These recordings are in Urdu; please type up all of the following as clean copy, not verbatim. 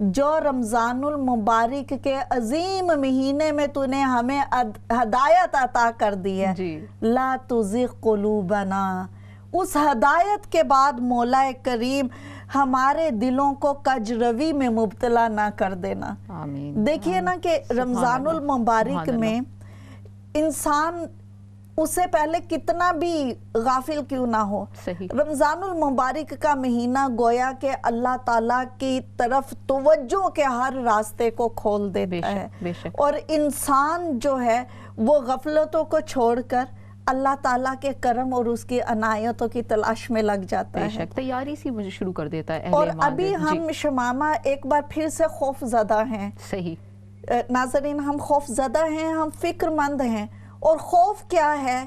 جو رمضان المبارک کے عظیم مہینے میں تو نے ہمیں ہدایت عطا کر دی ہے جی لا تزغ قلوبنا، اس ہدایت کے بعد مولا کریم ہمارے دلوں کو کج روی میں مبتلا نہ کر دینا۔ آمین۔ دیکھیے نا کہ رمضان المبارک میں انسان اس سے پہلے کتنا بھی غافل کیوں نہ ہو، صحیح رمضان المبارک کا مہینہ گویا کہ اللہ تعالیٰ کی طرف توجہ کے ہر راستے کو کھول دیتا ہے، بے شک اور انسان جو ہے وہ غفلتوں کو چھوڑ کر اللہ تعالیٰ کے کرم اور اس کی عنایتوں کی تلاش میں لگ جاتا بے ہے۔ شک تیاری سی مجھے شروع کر دیتا ہے اہل اور ایمان ابھی دل۔ ہم شمامہ ایک بار پھر سے خوف زدہ ہیں، صحیح ناظرین ہم خوف زدہ ہیں، ہم فکر مند ہیں، اور خوف کیا ہے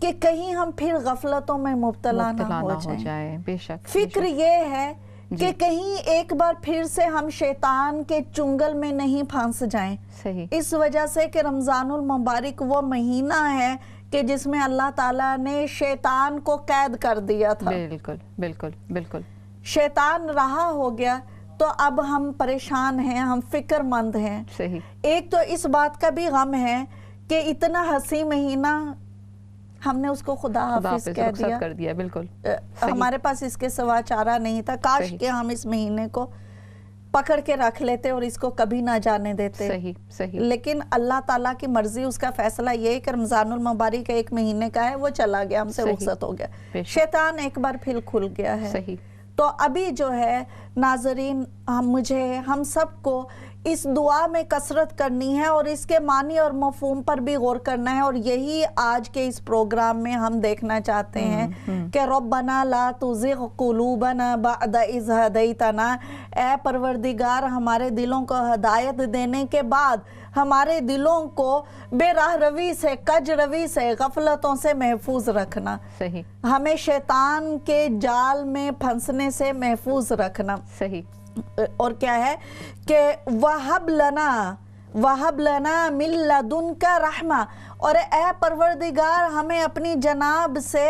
کہ کہیں ہم پھر غفلتوں میں مبتلا نہ ہو جائیں۔ بے شک فکر یہ ہے کہ کہیں ایک بار پھر سے ہم شیطان کے چنگل میں نہیں پھنس جائیں، صحیح اس وجہ سے کہ رمضان المبارک وہ مہینہ ہے کہ جس میں اللہ تعالیٰ نے شیطان کو قید کر دیا تھا، بالکل بالکل بالکل شیطان رہا ہو گیا، تو اب ہم پریشان ہیں، ہم فکر مند ہیں۔ صحیح ایک تو اس بات کا بھی غم ہے کہ اتنا حسین مہینہ ہم نے اس کو خدا حافظ کہہ دیا، کر دیا، بالکل ہمارے پاس اس کے سوا چارہ نہیں تھا، کاش کہ ہم اس مہینے کو پکڑ کے رکھ لیتے اور اس کو کبھی نہ جانے دیتے۔ صحیح صحیح لیکن اللہ تعالیٰ کی مرضی، اس کا فیصلہ یہ ہے کہ رمضان المبارک ایک مہینے کا ہے، وہ چلا گیا، ہم سے رخصت ہو گیا، شیطان ایک بار پھر کھل گیا ہے۔ صحیح تو ابھی جو ہے ناظرین ہم سب کو اس دعا میں کثرت کرنی ہے اور اس کے معنی اور مفہوم پر بھی غور کرنا ہے، اور یہی آج کے اس پروگرام میں ہم دیکھنا چاہتے ہیں کہ ربنا لا تزغ قلوبنا بعد اذ ہدیتنا، اے پروردگار ہمارے دلوں کو ہدایت دینے کے بعد ہمارے دلوں کو بے راہ روی سے، کج روی سے، غفلتوں سے محفوظ رکھنا، صحیح ہمیں شیطان کے جال میں پھنسنے سے محفوظ رکھنا۔ صحیح اور کیا ہے کہ وَهَبْ لَنَا مِن لَدُنْكَ رَحْمَةً، اور اے پروردگار ہمیں اپنی جناب سے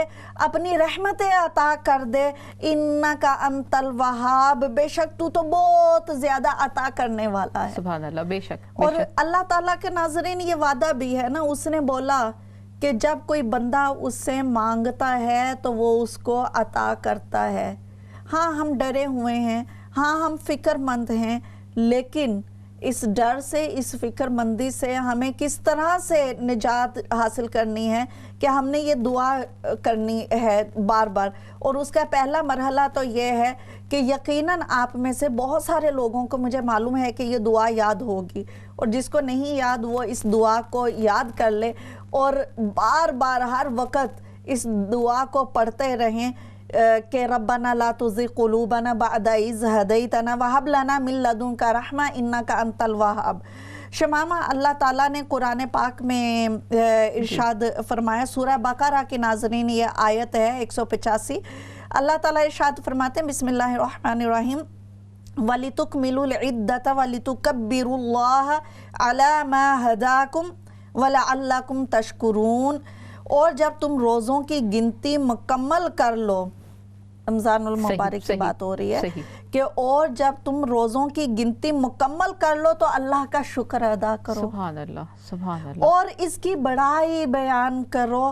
اپنی رحمتیں عطا کر دے، اِنَّكَ أَنْتَ الْوَهَّابُ، بے شک تو بہت زیادہ عطا کرنے والا ہے۔ سبحان اللہ، بے شک اور اللہ تعالیٰ کے ناظرین یہ وعدہ بھی ہے نا، اس نے بولا کہ جب کوئی بندہ اس سے مانگتا ہے تو وہ اس کو عطا کرتا ہے۔ ہاں ہم ڈرے ہوئے ہیں، ہاں ہم فکر مند ہیں، لیکن اس ڈر سے، اس فکر مندی سے ہمیں کس طرح سے نجات حاصل کرنی ہے کہ ہم نے یہ دعا کرنی ہے بار بار، اور اس کا پہلا مرحلہ تو یہ ہے کہ یقیناً آپ میں سے بہت سارے لوگوں کو مجھے معلوم ہے کہ یہ دعا یاد ہوگی، اور جس کو نہیں یاد وہ اس دعا کو یاد کر لے اور بار بار ہر وقت اس دعا کو پڑھتے رہیں کہ ربنا لا تزغ قلوبنا بعد اذ ہدیتنا وہب لنا من لدنک رحمہ انک انت الوہاب۔ شمامہ اللہ تعالیٰ نے قرآن پاک میں ارشاد فرمایا، سورہ بقرہ کی ناظرین یہ آیت ہے 185، اللہ تعالیٰ ارشاد فرماتے ہیں بسم اللہ الرحمن الرحیم وَلِتُكْمِلُوا الْعِدَّةَ وَلِتُكَبِّرُوا اللَّهَ عَلَى مَا هَدَاكُمْ وَلَعَلَّكُمْ تَشْكُرُونَ، اور جب تم روزوں کی گنتی مکمل کر لو، رمضان المبارک کی بات ہو رہی ہے کہ اور جب تم روزوں کی گنتی مکمل کر لو تو اللہ کا شکر ادا کرو، سبحان اللہ سبحان اللہ، اور اس کی بڑائی بیان کرو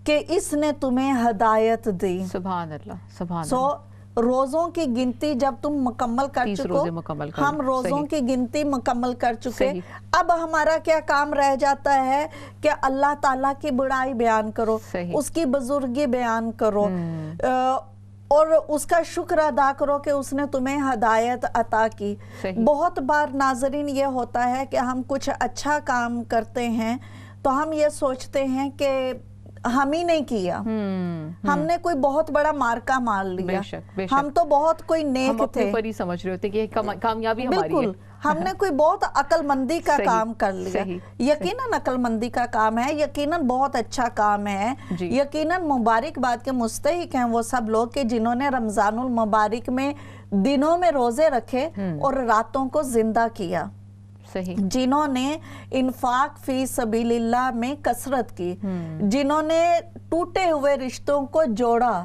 کہ اس نے تمہیں ہدایت دی۔ سبحان اللہ سبحان سو اللہ، روزوں کی گنتی جب تم مکمل کر 30 چکو، روزے مکمل کر ہم روزوں کی گنتی مکمل کر چکے، صحیح۔ اب ہمارا کیا کام رہ جاتا ہے کہ اللہ تعالیٰ کی بڑائی بیان کرو، صحیح۔ اس کی بزرگی بیان کرو، اور اس کا شکر ادا کرو کہ اس نے تمہیں ہدایت عطا کی۔ صحیح۔ بہت بار ناظرین یہ ہوتا ہے کہ ہم کچھ اچھا کام کرتے ہیں تو ہم یہ سوچتے ہیں کہ ہم ہی نہیں کیا، ہم نے کوئی بہت بڑا مارکا مار لیا، ہم تو بہت کوئی نیک تھے، ہم اپنے سمجھ رہے ہوتے کہ کامیابی ہماری ہے، بالکل ہم نے کوئی بہت عقل مندی کا کام کر لیا۔ یقیناً عقل مندی کا کام ہے، یقیناً بہت اچھا کام ہے، یقیناً مبارکباد کے مستحق ہیں وہ سب لوگ کہ جنہوں نے رمضان المبارک میں دنوں میں روزے رکھے اور راتوں کو زندہ کیا، جنہوں نے انفاق فی سبیل اللہ میں کثرت کی، جنہوں نے ٹوٹے ہوئے رشتوں کو جوڑا،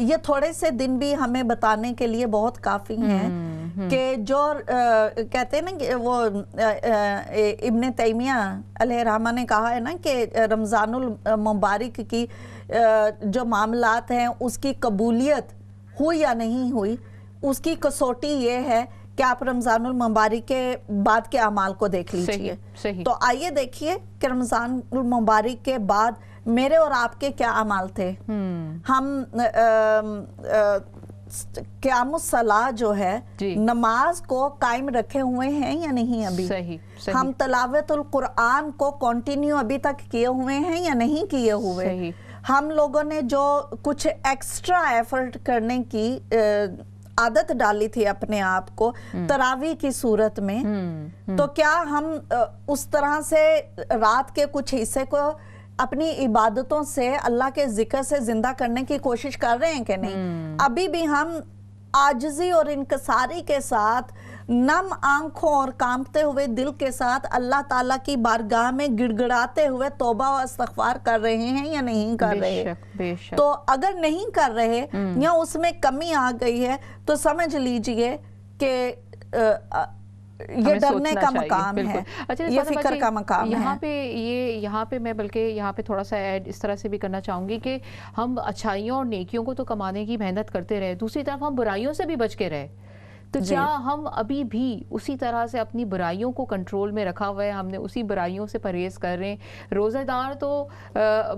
یہ تھوڑے سے دن بھی ہمیں بتانے کے لیے بہت کافی ہیں کہ جو کہتے ہیں نا کہ وہ ابن تیمیہ علیہ الرحمہ نے کہا ہے نا کہ رمضان المبارک کی جو معاملات ہیں اس کی قبولیت ہوئی یا نہیں ہوئی، اس کی کسوٹی یہ ہے کہ آپ رمضان المبارک کے بعد کے اعمال کو دیکھ لیجئے۔ تو آئیے دیکھیے کہ رمضان المبارک کے بعد میرے اور آپ کے کیا اعمال تھے۔ ہم قیام الصلاۃ جو ہے نماز کو قائم رکھے ہوئے ہیں یا نہیں ابھی؟ ہم تلاوت القرآن کو کنٹینیو ابھی تک کیے ہوئے ہیں یا نہیں کیے ہوئے؟ ہم لوگوں نے جو کچھ ایکسٹرا ایفرٹ کرنے کی عادت ڈالی تھی اپنے آپ کو تراویح کی صورت میں، تو کیا ہم اس طرح سے رات کے کچھ حصے کو اپنی عبادتوں سے اللہ کے ذکر سے زندہ کرنے کی کوشش کر رہے ہیں کہ نہیں؟ ابھی بھی ہم عاجزی اور انکساری کے ساتھ، نم آنکھوں اور کانپتے ہوئے دل کے ساتھ اللہ تعالیٰ کی بارگاہ میں گڑ گڑاتے ہوئے توبہ و استغفار کر رہے ہیں یا نہیں کر رہے؟ بے شک۔ تو اگر نہیں کر رہے یا اس میں کمی آ گئی ہے تو سمجھ لیجئے کہ یہ ڈرنے کا مقام ہے، یہ فکر کا مقام ہے۔ یہاں پہ میں بلکہ یہاں پہ تھوڑا سا ایڈ اس طرح سے بھی کرنا چاہوں گی کہ ہم اچھائیوں اور نیکیوں کو تو کمانے کی محنت کرتے رہے، دوسری طرف ہم برائیوں سے بھی بچ کے رہے۔ تو کیا ہم ابھی بھی اسی طرح سے اپنی برائیوں کو کنٹرول میں رکھا ہوا ہے، ہم نے اسی برائیوں سے پرہیز کر رہے ہیں؟ روزہ دار تو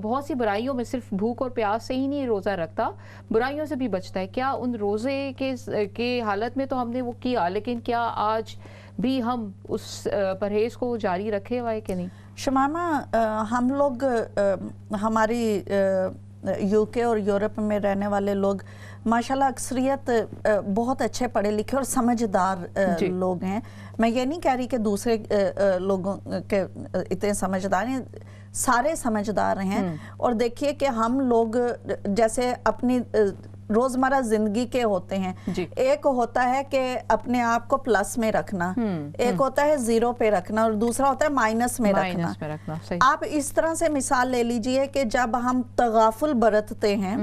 بہت سی برائیوں میں صرف بھوک اور پیاس سے ہی نہیں روزہ رکھتا، برائیوں سے بھی بچتا ہے۔ کیا ان روزے کے حالت میں تو ہم نے وہ کیا، لیکن کیا آج بھی ہم اس پرہیز کو جاری رکھے ہوئے کہ نہیں؟ شمامہ، ہم لوگ ہماری یو کے اور یورپ میں رہنے والے لوگ ماشاءاللہ اکثریت بہت اچھے پڑھے لکھے اور سمجھدار لوگ ہیں۔ میں یہ نہیں کہہ رہی کہ دوسرے لوگوں کے اتنے سمجھدار ہیں، سارے سمجھدار ہیں۔ اور دیکھیے کہ ہم لوگ جیسے اپنی روزمرہ زندگی کے ہوتے ہیں، ایک ہوتا ہے کہ اپنے آپ کو پلس میں رکھنا، ایک ہوتا ہے زیرو پہ رکھنا، اور دوسرا ہوتا ہے مائنس میں رکھنا۔ آپ اس طرح سے مثال لے لیجئے کہ جب ہم تغافل برتتے ہیں،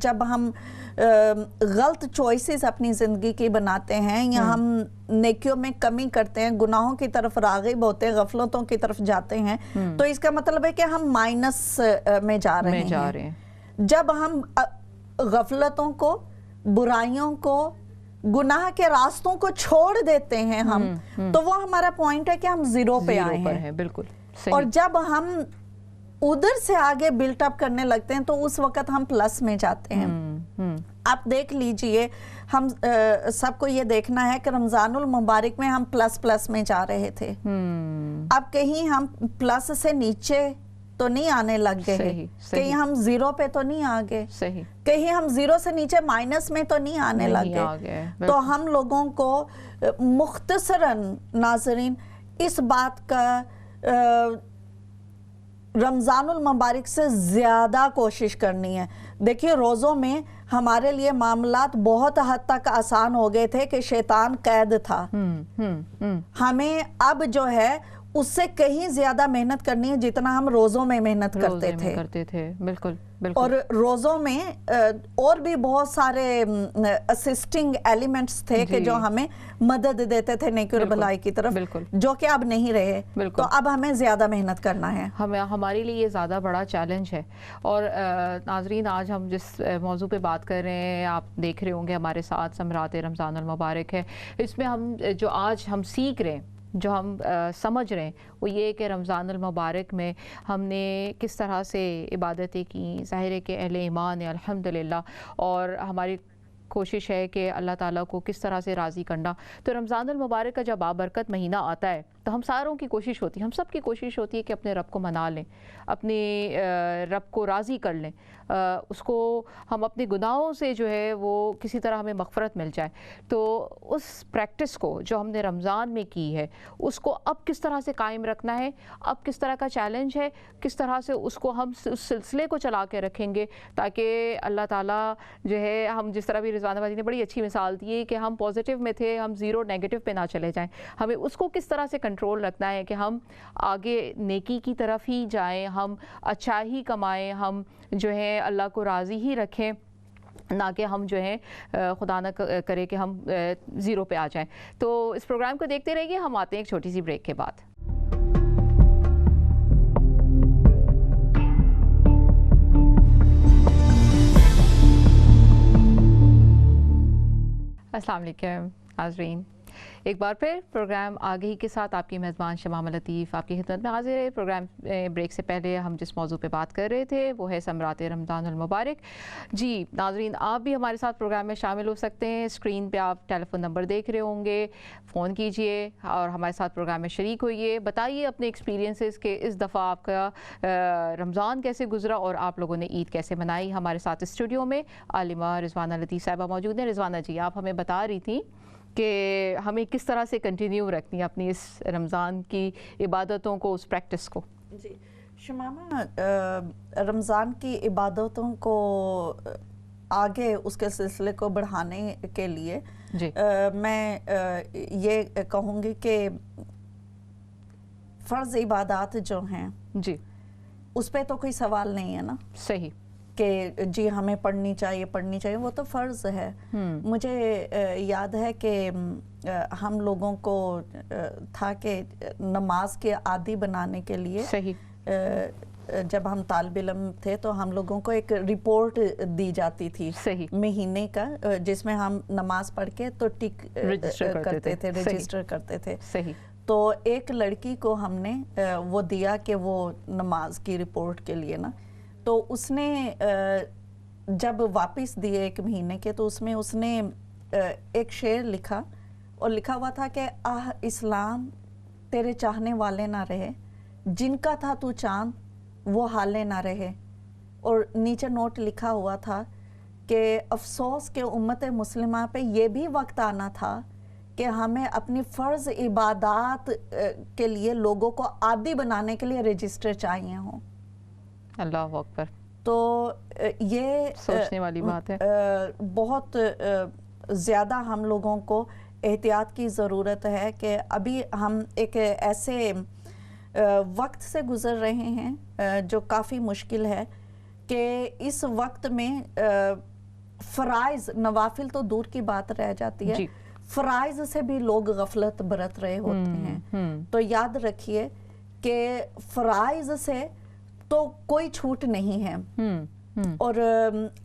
جب ہم غلط چوائسز اپنی زندگی کی بناتے ہیں، یا ہم نیکیوں میں کمی کرتے ہیں، گناہوں کی طرف راغب ہوتے ہیں، غفلتوں کی طرف جاتے ہیں، تو اس کا مطلب ہے کہ ہم مائنس میں جا رہے ہیں۔ جب ہم غفلتوں کو، برائیوں کو، گناہ کے راستوں کو چھوڑ دیتے ہیں ہم، تو وہ ہمارا پوائنٹ ہے کہ ہم زیرو پہ آئے ہیں۔ بالکل۔ اور جب ہم ادھر سے آگے بلٹ اپ کرنے لگتے ہیں تو اس وقت ہم پلس میں جاتے ہیں۔ آپ دیکھ لیجئے، ہم سب کو یہ دیکھنا ہے کہ رمضان المبارک میں ہم پلس میں جا رہے تھے، اب کہیں ہم پلس سے نیچے تو نہیں آنے لگ گئے، کہیں ہم زیرو پہ تو نہیں آگے، کہیں ہم زیرو سے نیچے مائنس میں تو نہیں آنے لگ گئے۔ تو ہم لوگوں کو مختصراً ناظرین اس بات کا رمضان المبارک سے زیادہ کوشش کرنی ہے۔ دیکھیے روزوں میں ہمارے لیے معاملات بہت حد تک آسان ہو گئے تھے کہ شیطان قید تھا، ہمیں اب جو ہے اس سے کہیں زیادہ محنت کرنی ہے جتنا ہم روزوں میں محنت کرتے تھے۔ بالکل۔ اور روزوں میں اور بھی بہت سارے اسسٹنگ ایلیمنٹس تھے کہ جو ہمیں مدد دیتے تھے نیکی اور بھلائی کی طرف، جو کہ اب نہیں رہے، تو اب ہمیں زیادہ محنت کرنا ہے۔ ہمارے لیے یہ زیادہ بڑا چیلنج ہے۔ اور ناظرین، آج ہم جس موضوع پہ بات کر رہے ہیں، آپ دیکھ رہے ہوں گے ہمارے ساتھ ثمرات رمضان المبارک ہے، اس میں ہم جو آج ہم سیکھ رہے ہیں، جو ہم سمجھ رہے ہیں، وہ یہ کہ رمضان المبارک میں ہم نے کس طرح سے عبادتیں کی، ظاہر ہے کہ اہل ایمان ہے الحمدللہ، اور ہماری کوشش ہے کہ اللہ تعالیٰ کو کس طرح سے راضی کرنا۔ تو رمضان المبارک کا جب بابرکت مہینہ آتا ہے تو ہم ساروں کی کوشش ہوتی ہے، ہم سب کی کوشش ہوتی ہے کہ اپنے رب کو منا لیں، اپنے رب کو راضی کر لیں، اس کو ہم اپنے گناہوں سے جو ہے وہ کسی طرح ہمیں مغفرت مل جائے۔ تو اس پریکٹس کو جو ہم نے رمضان میں کی ہے، اس کو اب کس طرح سے قائم رکھنا ہے، اب کس طرح کا چیلنج ہے، کس طرح سے اس کو ہم اس سلسلے کو چلا کے رکھیں گے تاکہ اللہ تعالیٰ جو ہے، ہم جس طرح بھی رضوان آبادی نے بڑی اچھی مثال دی ہے کہ ہم پازیٹیو میں تھے، ہم زیرو نیگیٹو پہ نہ چلے جائیں، ہمیں اس کو کس طرح سے کنٹرول رکھنا ہے کہ ہم آگے نیکی کی طرف ہی جائیں، ہم اچھا ہی کمائیں، ہم جو ہے اللہ کو راضی ہی رکھیں۔ نہ کہ ہم جو ہیں خدا نہ کرے کہ ہم زیرو پہ آ جائیں. تو اس پروگرام کو دیکھتے رہیے. ہم آتے ہیں ایک چھوٹی سی بریک کے بعد. السلام علیکم ناظرین. ایک بار پھر پروگرام آگہی کے ساتھ آپ کی میزبان شمامہ لطیف آپ کی خدمت میں حاضر ہے. پروگرام بریک سے پہلے ہم جس موضوع پہ بات کر رہے تھے وہ ہے ثمرات رمضان المبارک. جی ناظرین, آپ بھی ہمارے ساتھ پروگرام میں شامل ہو سکتے ہیں. اسکرین پہ آپ ٹیلی فون نمبر دیکھ رہے ہوں گے, فون کیجئے اور ہمارے ساتھ پروگرام میں شریک ہوئیے. بتائیے اپنے ایکسپیرینسز کہ اس دفعہ آپ کا رمضان کیسے گزرا اور آپ لوگوں نے عید کیسے منائی. ہمارے ساتھ اسٹوڈیو میں عالمہ رضوانہ لطیف صاحبہ موجود ہیں. رضوانہ جی, آپ ہمیں بتا رہی تھیں کہ ہمیں کس طرح سے کنٹینیو رکھنی ہے اپنی اس رمضان کی عبادتوں کو, اس پریکٹس کو. جی شمامہ, رمضان کی عبادتوں کو آگے اس کے سلسلے کو بڑھانے کے لیے جی میں یہ کہوں گی کہ فرض عبادات جو ہیں جی اس پہ تو کوئی سوال نہیں ہے نا. صحیح کہ جی ہمیں پڑھنی چاہیے, وہ تو فرض ہے. مجھے یاد ہے کہ ہم لوگوں کو تھا کہ نماز کے عادی بنانے کے لیے صحیح جب ہم طالب علم تھے تو ہم لوگوں کو ایک رپورٹ دی جاتی تھی صحیح مہینے کا, جس میں ہم نماز پڑھ کے تو ٹک کرتے تھے, رجسٹر کرتے تھے. صحیح. تو ایک لڑکی کو ہم نے وہ دیا کہ وہ نماز کی رپورٹ کے لیے نا, تو اس نے جب واپس دیے ایک مہینے کے, تو اس میں اس نے ایک شعر لکھا اور لکھا ہوا تھا کہ آہ اسلام تیرے چاہنے والے نہ رہے, جن کا تھا تو چاند وہ حالے نہ رہے. اور نیچے نوٹ لکھا ہوا تھا کہ افسوس کہ امت مسلمہ پہ یہ بھی وقت آنا تھا کہ ہمیں اپنی فرض عبادات کے لیے لوگوں کو عادی بنانے کے لیے رجسٹر چاہیے ہوں. اللہ اکبر. تو یہ سوچنے والی بات ہے. بہت زیادہ ہم لوگوں کو احتیاط کی ضرورت ہے کہ ابھی ہم ایک ایسے وقت سے گزر رہے ہیں جو کافی مشکل ہے کہ اس وقت میں فرائض, نوافل تو دور کی بات رہ جاتی ہے, فرائض سے بھی لوگ غفلت برت رہے ہوتے ہیں. تو یاد رکھیے کہ فرائض سے تو کوئی چھوٹ نہیں ہے. اور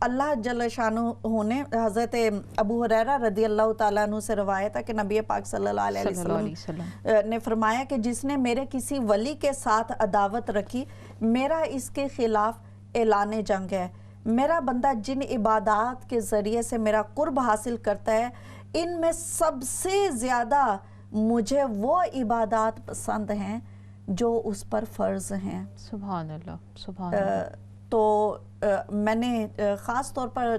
اللہ جل شانہ نے حضرت ابو ہریرہ رضی اللہ تعالیٰ عنہ سے روایت ہے کہ نبی پاک صلی اللہ علیہ وسلم نے فرمایا کہ جس نے میرے کسی ولی کے ساتھ عداوت رکھی, میرا اس کے خلاف اعلان جنگ ہے. میرا بندہ جن عبادات کے ذریعے سے میرا قرب حاصل کرتا ہے, ان میں سب سے زیادہ مجھے وہ عبادات پسند ہیں جو اس پر فرض ہیں. سبحان اللہ, سبحان اللہ. تو میں نے خاص طور پر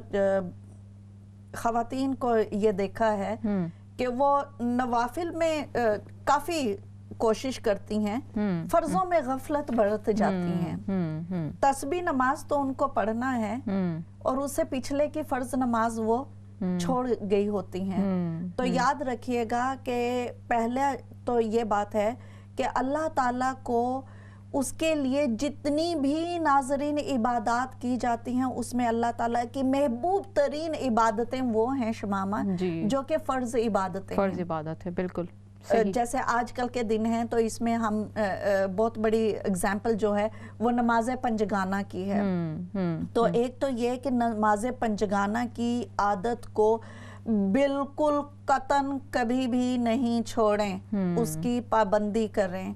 خواتین کو یہ دیکھا ہے کہ وہ نوافل میں کافی کوشش کرتی ہیں, فرضوں میں غفلت برت جاتی ہیں. تسبیح نماز تو ان کو پڑھنا ہے اور اس سے پچھلے کی فرض نماز وہ چھوڑ گئی ہوتی ہیں. تو یاد رکھیے گا کہ پہلے تو یہ بات ہے کہ اللہ تعالیٰ کو اس کے لیے جتنی بھی ناظرین عبادات کی جاتی ہیں اس میں اللہ تعالیٰ کی محبوب ترین عبادتیں وہ ہیں شمامہ جو کہ فرض عبادتیں ہیں. فرض عبادت ہے, بالکل. جیسے آج کل کے دن ہیں تو اس میں ہم بہت بڑی اگزامپل جو ہے وہ نماز پنجگانہ کی ہے. تو ایک تو یہ کہ نماز پنجگانہ کی عادت کو بالکل قطعاً کبھی بھی نہیں چھوڑیں, اس کی پابندی کریں.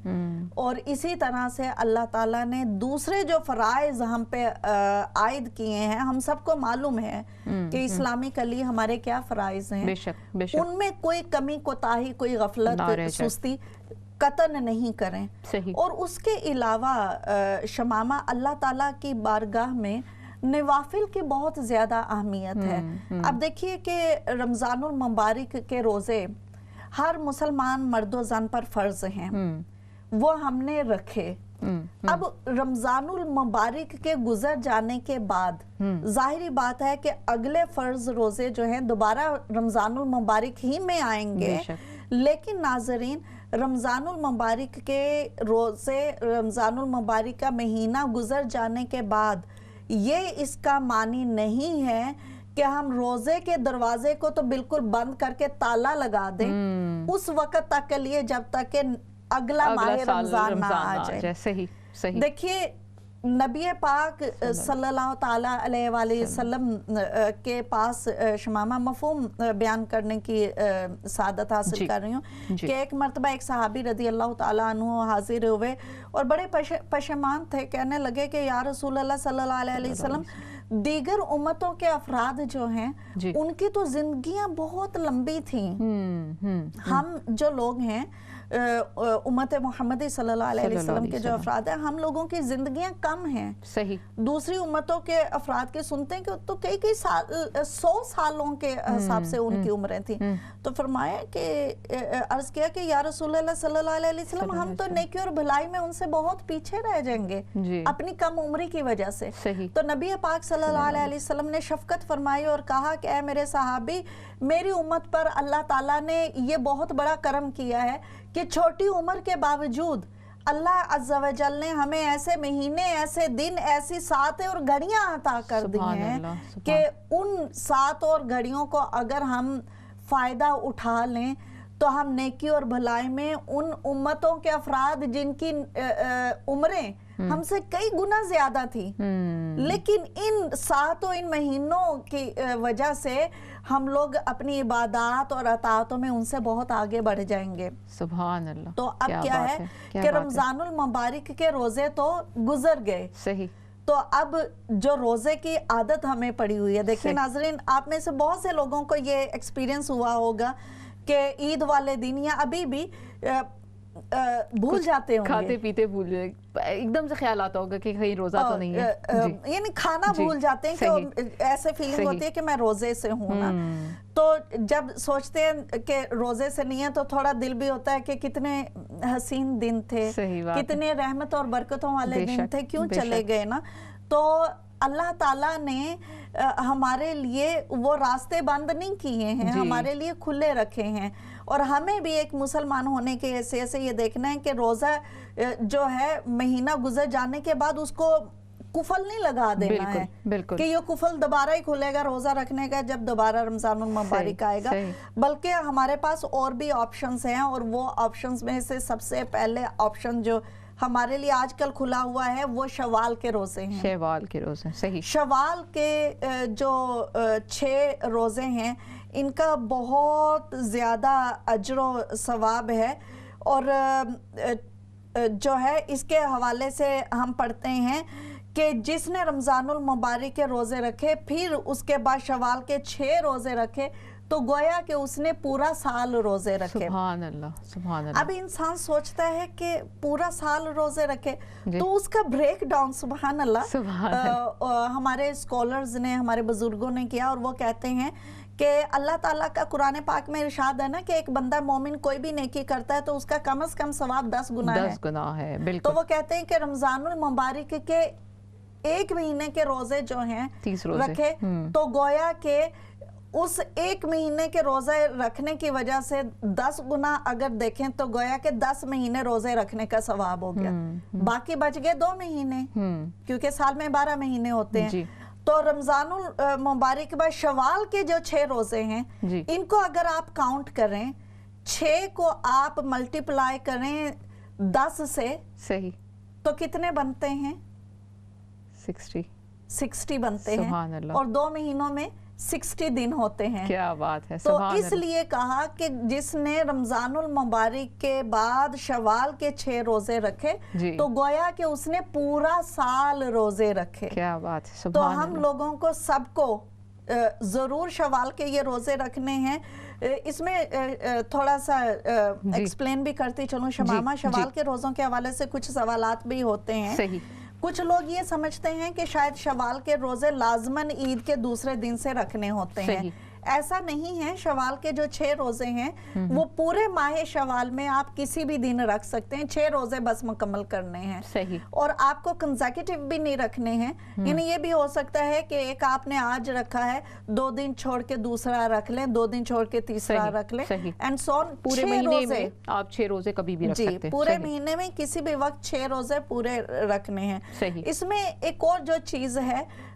اور اسی طرح سے اللہ تعالیٰ نے دوسرے جو فرائض ہم پہ عائد کیے ہیں, ہم سب کو معلوم ہے کہ اسلامی کلی ہمارے کیا فرائض ہیں, ان میں کوئی کمی کوتاہی, کوئی غفلت, سستی قطعاً نہیں کریں. اور اس کے علاوہ شمامہ اللہ تعالیٰ کی بارگاہ میں نوافل کی بہت زیادہ اہمیت ہے. اب دیکھیے کہ رمضان المبارک کے روزے ہر مسلمان مرد و زن پر فرض ہیں, وہ ہم نے رکھے. اب رمضان المبارک کے گزر جانے کے بعد ظاہری بات ہے کہ اگلے فرض روزے جو ہیں دوبارہ رمضان المبارک ہی میں آئیں گے. لیکن ناظرین, رمضان المبارک کے روزے, رمضان المبارک کا مہینہ گزر جانے کے بعد یہ اس کا معنی نہیں ہے کہ ہم روزے کے دروازے کو تو بالکل بند کر کے تالا لگا دیں اس وقت تک کے لیے جب تک کہ اگلا ماہ رمضان نہ آ جائے. صحیح. دیکھیے نبی پاک صلی اللہ تعالیٰ علیہ وآلہ وسلم کے پاس شمامہ مفہوم بیان کرنے کی سعادت حاصل کر رہی ہوں کہ ایک مرتبہ ایک صحابی رضی اللہ تعالیٰ عنہ حاضر ہوئے اور بڑے پشیمان تھے. کہنے لگے کہ یا رسول اللہ صلی اللہ علیہ وسلم دیگر امتوں کے افراد جو ہیں ان کی تو زندگیاں بہت لمبی تھیں, ہم جو لوگ ہیں امت محمدی صلی اللہ علیہ وسلم کے جو افراد ہیں ہم لوگوں کی زندگیاں کم ہیں. صحیح. دوسری امتوں کے افراد کے سنتے ہیں کہ تو کئی سال 100 سالوں کے حساب سے ان کی عمریں تھیں. تو فرمایا کہ عرض کیا کہ یا رسول اللہ صلی اللہ علیہ وسلم ہم تو نیکی اور بھلائی میں ان سے بہت پیچھے رہ جائیں گے اپنی کم عمری کی وجہ سے. تو نبی پاک صلی اللہ علیہ وسلم نے شفقت فرمائی اور کہا کہ اے میرے صحابی میری امت پر اللہ تعالیٰ نے یہ بہت بڑا کرم کیا ہے کہ چھوٹی عمر کے باوجود اللہ عز و جل نے ہمیں ایسے مہینے, ایسے دن, ایسی ساعتیں اور گھڑیاں عطا کر دی ہیں کہ ان ساعت اور گھڑیوں کو اگر ہم فائدہ اٹھا لیں تو ہم نیکی اور بھلائی میں ان امتوں کے افراد جن کی عمریں ہم سے کئی گنا زیادہ تھی, لیکن ان ساعتوں ان مہینوں کی وجہ سے ہم لوگ اپنی عبادات اور اطاعتوں میں ان سے بہت آگے بڑھ جائیں گے. سبحان اللہ. تو اب کیا ہے کہ رمضان المبارک کے روزے تو گزر گئے. صحیح. تو اب جو روزے کی عادت ہمیں پڑی ہوئی ہے, دیکھیں ناظرین آپ میں سے بہت سے لوگوں کو یہ ایکسپیرینس ہوا ہوگا کہ عید والے دن یا ابھی بھی بھول جاتے ہوں گے, کھاتے پیتے بھول جائے, ایک دم سے خیال آتا ہوگا کہ کہیں روزہ تو نہیں ہے, یعنی کھانا بھول جاتے ہیں کہ ایسے فیلنگ ہوتی ہے کہ میں روزے سے ہوں نا. تو جب سوچتے ہیں کہ روزے سے نہیں ہے تو تھوڑا دل بھی ہوتا ہے کہ کتنے حسین دن تھے, کتنے رحمت اور برکتوں والے دن تھے, کیوں چلے گئے نا. تو اللہ تعالیٰ نے ہمارے لیے وہ راستے بند نہیں کیے ہیں, ہمارے لیے کھلے رکھے ہیں. اور ہمیں بھی ایک مسلمان ہونے کے حیثیت سے یہ دیکھنا ہے کہ روزہ جو ہے مہینہ گزر جانے کے بعد اس کو کفل نہیں لگا دینا ہے کہ یہ کفل دوبارہ ہی کھلے گا روزہ رکھنے کا جب دوبارہ رمضان المبارک آئے گا, بلکہ ہمارے پاس اور بھی آپشنز ہیں. اور وہ آپشنز میں سے سب سے پہلے آپشن جو ہمارے لیے آج کل کھلا ہوا ہے وہ شوال کے روزے ہیں. شوال کے روزے, صحیح. شوال کے جو 6 روزے ہیں ان کا بہت زیادہ اجر و ثواب ہے. اور جو ہے اس کے حوالے سے ہم پڑھتے ہیں کہ جس نے رمضان المبارک کے روزے رکھے پھر اس کے بعد شوال کے 6 روزے رکھے تو گویا کہ اس نے پورا سال روزے رکھے. سبحان اللہ, سبحان اللہ. اب انسان سوچتا ہے کہ پورا سال روزے رکھے تو اس کا بریک ڈاؤن سبحان اللہ ہمارے اسکالرز نے, ہمارے بزرگوں نے کیا. اور وہ کہتے ہیں کہ اللہ تعالیٰ کا قرآن پاک میں ارشاد ہے نا کہ ایک بندہ مومن کوئی بھی نیکی کرتا ہے تو اس کا کم از کم ثواب 10 گنا ہے. بالکل. تو وہ کہتے ہیں کہ رمضان المبارک کے 1 مہینے کے روزے جو ہیں 30 روزے رکھے تو گویا کہ اس 1 مہینے کے روزے رکھنے کی وجہ سے 10 گنا اگر دیکھیں تو گویا کہ 10 مہینے روزے رکھنے کا ثواب ہو گیا. باقی بچ گئے 2 مہینے کیونکہ سال میں 12 مہینے ہوتے ہیں. تو رمضان المبارک بعد شوال کے جو 6 روزے ہیں ان کو اگر آپ کاؤنٹ کریں 6 کو آپ ملٹیپلائی کریں 10 سے, صحیح, تو کتنے بنتے ہیں؟ 60 بنتے ہیں. اور 2 مہینوں میں 60 دن ہوتے ہیں. کیا بات ہے. تو اس لیے کہا کہ جس نے رمضان المبارک کے بعد شوال کے 6 روزے رکھے تو گویا کہ اس نے پورا سال روزے رکھے. کیا بات ہے. تو ہم لوگوں کو سب کو ضرور شوال کے یہ روزے رکھنے ہیں. اس میں تھوڑا سا ایکسپلین بھی کرتی چلوں شمامہ, شوال کے روزوں کے حوالے سے کچھ سوالات بھی ہوتے ہیں. صحیح. کچھ لوگ یہ سمجھتے ہیں کہ شاید شوال کے روزے لازماً عید کے دوسرے دن سے رکھنے ہوتے ہیں. ایسا نہیں ہے. شوال کے جو 6 روزے ہیں وہ پورے ماہ شوال میں آپ کسی بھی دن رکھ سکتے ہیں. 6 روزے بس مکمل کرنے ہیں. صحیح. اور آپ کو کنزیکٹیو بھی نہیں رکھنے ہیں. یعنی یہ بھی ہو سکتا ہے کہ ایک آپ نے آج رکھا ہے 2 دن چھوڑ کے دوسرا رکھ لیں, 2 دن چھوڑ کے تیسرا رکھ لیں, اینڈ سو آن. پورے مہینے میں آپ 6 روزے کبھی بھی رکھ سکتے ہیں. پورے مہینے میں کسی بھی وقت 6 روزے پورے رکھنے ہیں. اس میں ایک اور جو چیز ہے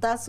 10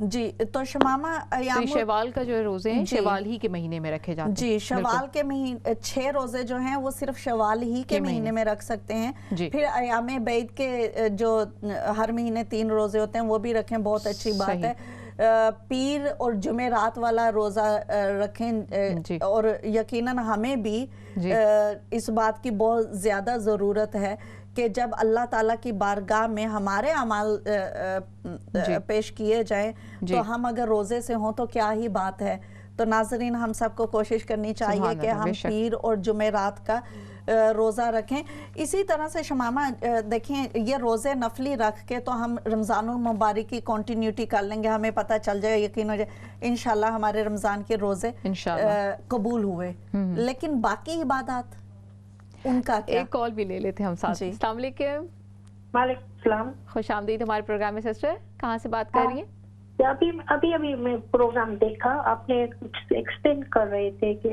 جی تو شمامہ تو یہ شوال کا جو روزے ہیں جی شوال ہی کے مہینے میں رکھے جاتے ہیں. جی شوال کے مہینے 6 روزے جو ہیں وہ صرف شوال ہی کے مہینے میں رکھ سکتے ہیں. جی. پھر ایام بیت کے جو ہر مہینے 3 روزے ہوتے ہیں وہ بھی رکھیں, بہت اچھی بات ہے. پیر اور جمعرات والا روزہ رکھیں اور یقیناً ہمیں بھی اس بات کی بہت زیادہ ضرورت ہے کہ جب اللہ تعالیٰ کی بارگاہ میں ہمارے اعمال پیش کیے جائیں تو ہم اگر روزے سے ہوں تو کیا ہی بات ہے. تو ناظرین ہم سب کو کوشش کرنی چاہیے کہ ہم پیر اور جمعرات کا روزہ رکھیں. اسی طرح سے شمامہ دیکھیں یہ روزے نفلی رکھ کے تو ہم رمضان المبارک کی کنٹینیوٹی کر لیں گے, ہمیں پتہ چل جائے, یقین ہو جائے انشاءاللہ ہمارے رمضان کے روزے قبول ہوئے. لیکن باقی عبادات ان کا کیا؟ ایک کال بھی لے لیتے ہیں ہم ساتھ. السلام علیکم. وعلیکم السلام. خوش آمدید ہمارے پروگرام میں سسٹر. کہاں سے بات کر رہی ہیں؟ ابھی میں پروگرام دیکھا, آپ نے کچھ ایکسپلین کر رہے تھے کہ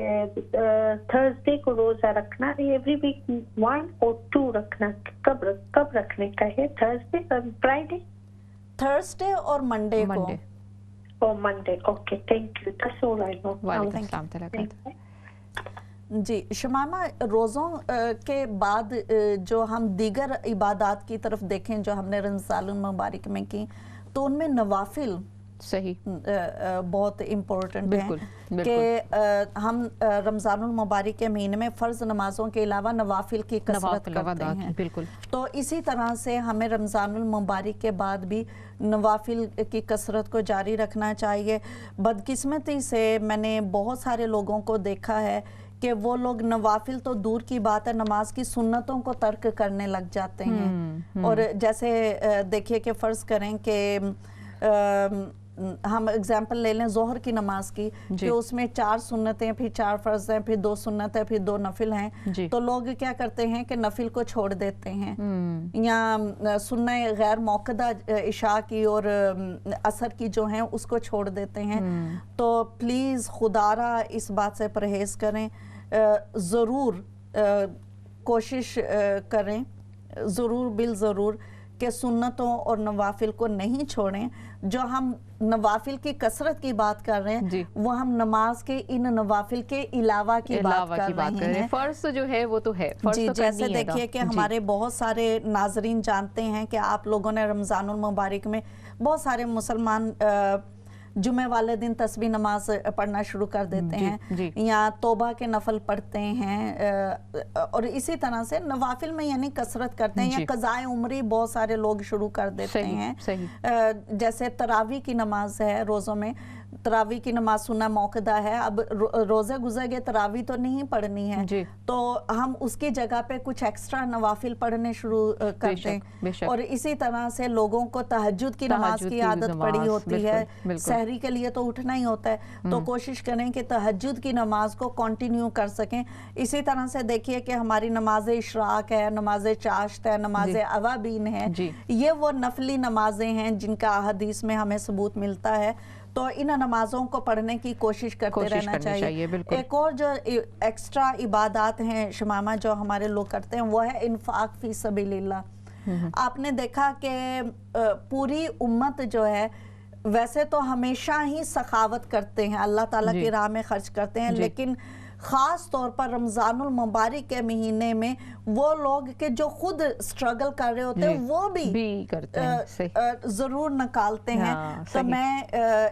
تھرسڈے کو روزہ رکھنا, ایوری ویک 1 اور 2 رکھنا. کب رکھنے کا ہے؟ تھرسڈے اور فرائیڈے؟ تھرسڈے اور منڈے کو. اور Monday. Okay, thank you. That's all I know. وعلیکم السلام تعالیٰ. جی شمامہ روزوں کے بعد جو ہم دیگر عبادات کی طرف دیکھیں جو ہم نے رمضان المبارک میں کی تو ان میں نوافل صحیح بہت امپورٹنٹ ہیں کہ ہم رمضان المبارک کے مہینے میں فرض نمازوں کے علاوہ نوافل کی کثرت کرتے ہیں. بالکل. تو اسی طرح سے ہمیں رمضان المبارک کے بعد بھی نوافل کی کثرت کو جاری رکھنا چاہیے. بدقسمتی سے میں نے بہت سارے لوگوں کو دیکھا ہے کہ وہ لوگ نوافل تو دور کی بات ہے, نماز کی سنتوں کو ترک کرنے لگ جاتے ہیں. اور جیسے دیکھیے کہ فرض کریں کہ ہم اگزامپل لے لیں ظہر کی نماز کی کہ اس میں 4 سنتیں, پھر 4 فرض ہیں, پھر 2 سنت ہیں, پھر 2 نفل ہیں. تو لوگ کیا کرتے ہیں کہ نفل کو چھوڑ دیتے ہیں, یا سنہ غیر موقدہ عشاء کی اور عصر کی جو ہیں اس کو چھوڑ دیتے ہیں. تو پلیز خدارہ اس بات سے پرہیز کریں, ضرور کوشش کریں, ضرور بالضرور کہ سنتوں اور نوافل کو نہیں چھوڑیں. جو ہم نوافل کی کثرت کی بات کر رہے ہیں وہ ہم نماز کے ان نوافل کے علاوہ کی بات کر رہے ہیں. فرض جو ہے وہ تو ہے. جی جیسے دیکھیے کہ ہمارے بہت سارے ناظرین جانتے ہیں کہ آپ لوگوں نے رمضان المبارک میں بہت سارے مسلمان جمعہ والے دن تسبیح نماز پڑھنا شروع کر دیتے ہیں یا توبہ کے نفل پڑھتے ہیں, اور اسی طرح سے نوافل میں یعنی کثرت کرتے ہیں, یا قضائے عمری بہت سارے لوگ شروع کر دیتے ہیں. جیسے تراویح کی نماز ہے, روزوں میں تراویح کی نماز سنہ موقدہ ہے. اب روزے گزر گئے, تراویح تو نہیں پڑھنی ہے, تو ہم اس کی جگہ پہ کچھ ایکسٹرا نوافل پڑھنے شروع کرتے ہیں. اور اسی طرح سے لوگوں کو تہجد کی نماز کی عادت پڑی ہوتی ہے, سحری کے لیے تو اٹھنا ہی ہوتا ہے, تو کوشش کریں کہ تہجد کی نماز کو کنٹینیو کر سکیں. اسی طرح سے دیکھیے کہ ہماری نماز اشراق ہے, نماز چاشت ہے, نماز اوابین ہے, یہ وہ نفلی نمازیں ہیں جن کا حدیث میں ہمیں ثبوت ملتا ہے. تو ان نمازوں کو پڑھنے کی کوشش کرتے رہنا چاہیے. ایک اور جو ایکسٹرا عبادات ہیں شمامہ جو ہمارے لوگ کرتے ہیں وہ ہے انفاق فی سبیل اللہ. آپ نے دیکھا کہ پوری امت جو ہے ویسے تو ہمیشہ ہی سخاوت کرتے ہیں, اللہ تعالیٰ کی راہ میں خرچ کرتے ہیں, لیکن خاص طور پر رمضان المبارک کے مہینے میں وہ لوگ کہ جو خود سٹرگل کر رہے ہوتے ہیں وہ بھی ضرور نکالتے ہیں. تو میں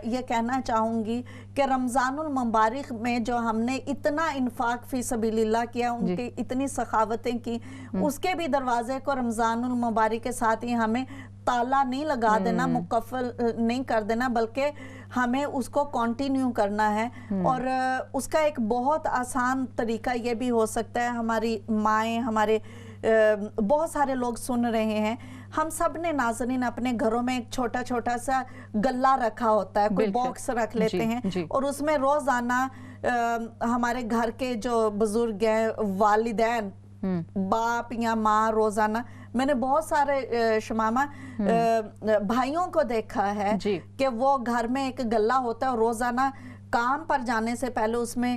یہ کہنا چاہوں گی کہ رمضان المبارک میں جو ہم نے اتنا انفاق فی سبیل اللہ کیا, ان کی اتنی سخاوتیں کی, اس کے بھی دروازے کو رمضان المبارک کے ساتھ ہی ہمیں تالا نہیں لگا دینا, مقفل نہیں کر دینا, بلکہ ہمیں اس کو کنٹینیو کرنا ہے. اور اس کا ایک بہت آسان طریقہ یہ بھی ہو سکتا ہے, ہماری مائیں, ہمارے بہت سارے لوگ سن رہے ہیں, ہم سب نے ناظرین اپنے گھروں میں ایک چھوٹا چھوٹا سا گلہ رکھا ہوتا ہے, کوئی باکس رکھ لیتے ہیں, اور اس میں روزانہ ہمارے گھر کے جو بزرگ ہیں, والدین, باپ یا ماں, روزانہ میں نے بہت سارے شمامہ بھائیوں کو دیکھا ہے کہ وہ گھر میں ایک گلہ ہوتا ہے, روزانہ کام پر جانے سے پہلے اس میں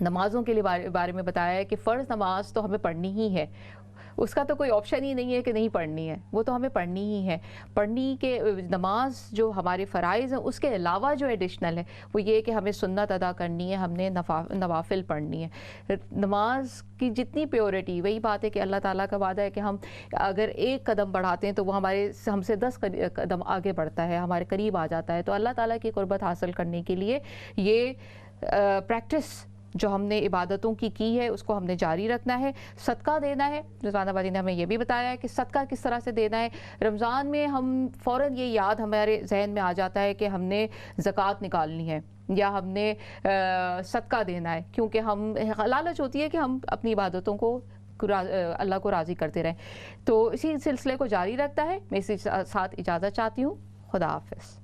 نمازوں کے لیے بارے میں بتایا ہے کہ فرض نماز تو ہمیں پڑھنی ہی ہے، اس کا تو کوئی آپشن ہی نہیں ہے کہ نہیں پڑھنی ہے، وہ تو ہمیں پڑھنی ہی ہے۔ پڑھنی کے نماز جو ہمارے فرائض ہیں اس کے علاوہ جو ایڈیشنل ہے وہ یہ کہ ہمیں سنت ادا کرنی ہے، ہم نے نوافل پڑھنی ہے۔ نماز کی جتنی پیورٹی، وہی بات ہے کہ اللہ تعالیٰ کا وعدہ ہے کہ ہم اگر ایک قدم بڑھاتے ہیں تو وہ ہم سے 10 قدم آگے بڑھتا ہے، ہمارے قریب آ جاتا ہے۔ تو اللہ تعالیٰ کی قربت حاصل کرنے کے لیے یہ پریکٹس جو ہم نے عبادتوں کی ہے اس کو ہم نے جاری رکھنا ہے۔ صدقہ دینا ہے، رضوانہ بازی نے ہمیں یہ بھی بتایا ہے کہ صدقہ کس طرح سے دینا ہے۔ رمضان میں ہم فوراً یہ یاد ہمارے ذہن میں آ جاتا ہے کہ ہم نے زکوٰۃ نکالنی ہے یا ہم نے صدقہ دینا ہے، کیونکہ ہم لالچ ہوتی ہے کہ ہم اپنی عبادتوں کو اللہ کو راضی کرتے رہیں۔ تو اسی سلسلے کو جاری رکھتا ہے۔ میں اسی ساتھ اجازت چاہتی ہوں۔ خدا حافظ۔